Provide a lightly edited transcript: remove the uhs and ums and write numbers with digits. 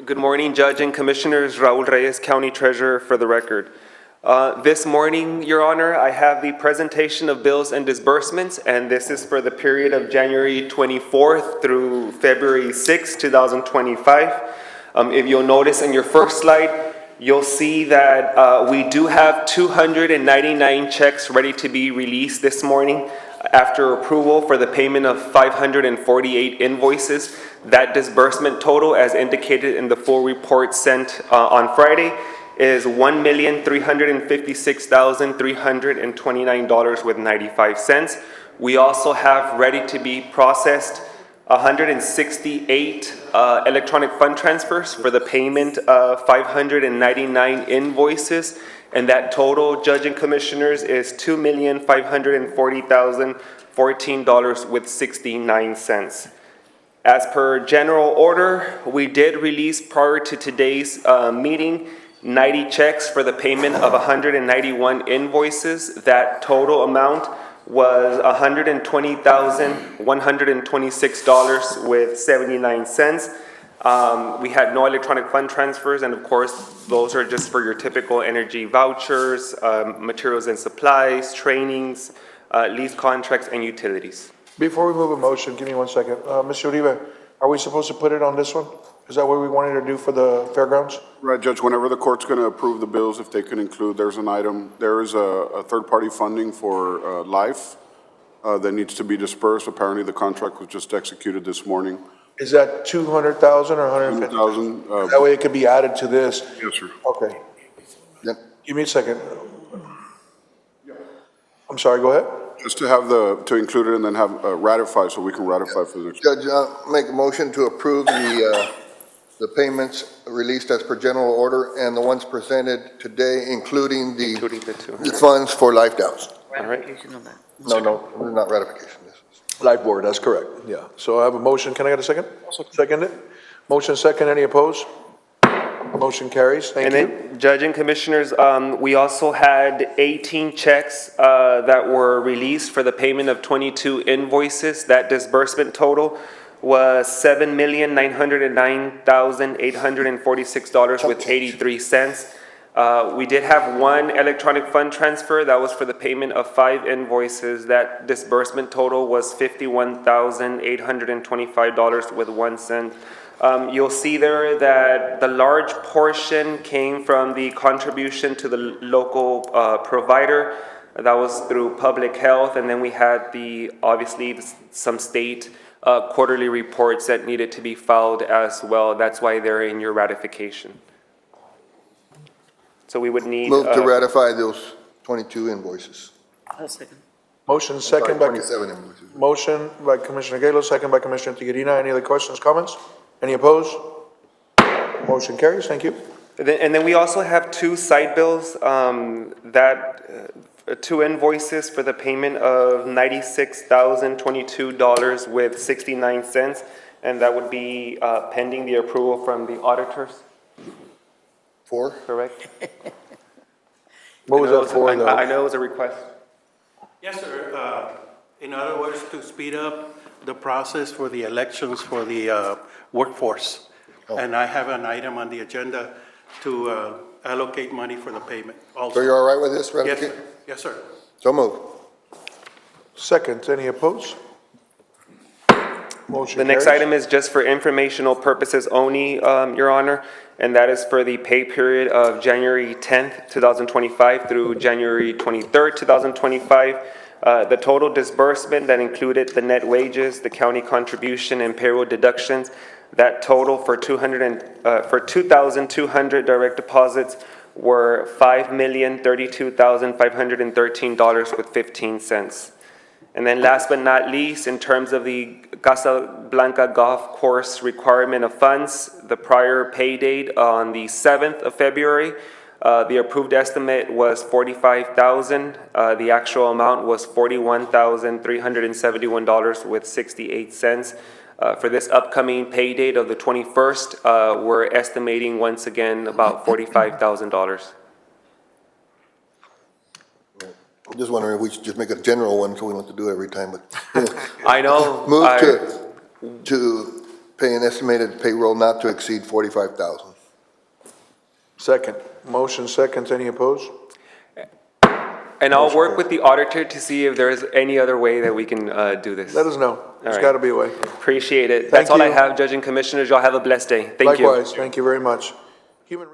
Good morning, Judge and Commissioners. Raul Reyes, County Treasurer for the record. This morning, Your Honor, I have the presentation of bills and disbursements, and this is for the period of January 24th through February 6th, 2025. If you'll notice in your first slide, you'll see that we do have 299 checks ready to be released this morning after approval for the payment of 548 invoices. That disbursement total, as indicated in the full report sent on Friday, is $1,356,329.95. We also have ready to be processed 168 electronic fund transfers for the payment of 599 invoices. And that total, Judge and Commissioners, is $2,540,014.69. As per general order, we did release prior to today's meeting 90 checks for the payment of 191 invoices. That total amount was $120,126.79. We had no electronic fund transfers, and of course, those are just for your typical energy vouchers, materials and supplies, trainings, lease contracts, and utilities. Before we move a motion, give me 1 second. Mr. Uribe, are we supposed to put it on this one? Is that what we wanted to do for the fairgrounds? Right, Judge, whenever the court's going to approve the bills, if they can include, there's an item, there is a third-party funding for life that needs to be dispersed. Apparently, the contract was just executed this morning. Is that 200,000 or 150,000? 200,000. That way it could be added to this. Yes, sir. Okay. Yep. Give me a second. I'm sorry, go ahead. Just to have to include it and then have ratify, so we can ratify for the next. Judge, make a motion to approve the payments released as per general order and the ones presented today, including the funds for life downs. Ratification of that. No, not ratification. Life board, that's correct. Yeah. So I have a motion. Can I get a second? Second it. Motion second. Any opposed? Motion carries. Thank you. And then, Judge and Commissioners, we also had 18 checks that were released for the payment of 22 invoices. That disbursement total was $7,909,846.83. We did have one electronic fund transfer. That was for the payment of 5 invoices. That disbursement total was $51,825.01. You'll see there that the large portion came from the contribution to the local provider. That was through public health, and then we had obviously some state quarterly reports that needed to be filed as well. That's why they're in your ratification. So we would need Move to ratify those 22 invoices. I'll second. Motion second by 27 invoices. motion by Commissioner Galo, second by Commissioner Tiguerina. Any other questions, comments? Any opposed? Motion carries. Thank you. And then we also have 2 side bills, 2 invoices for the payment of $96,022.69, and that would be pending the approval from the auditors. 4? Correct? What was that for, though? I know it was a request. Yes, sir. In other words, to speed up the process for the elections for the workforce. Oh. And I have an item on the agenda to allocate money for the payment also. So you're all right with this Yes, ratification? sir. Yes, sir. So move. Second. Any opposed? Motion The next carries. item is just for informational purposes only, Your Honor, and that is for the pay period of January 10th, 2025 through January 23rd, 2025. The total disbursement that included the net wages, the county contribution, and payroll deductions, that total for 2,200 direct deposits were $5,032,513.15. And then last but not least, in terms of the Casablanca Golf Course requirement of funds, the prior pay date on the 7th of February, the approved estimate was $45,000. The actual amount was $41,371.68. For this upcoming pay date of the 21st, we're estimating once again about $45,000. I'm just wondering if we should just make a general one so we don't have to do it every time, but. I know. Move to pay an estimated payroll not to exceed $45,000. Second. Motion second, any opposed? And I'll Motion work carries. with the auditor to see if there's any other way that we can do this. Let us know. There's right. got to be a way. Appreciate it. Thank That's all I you. have, Judge and Commissioners. Y'all have a blessed day. Thank you. Likewise, thank you very much. Human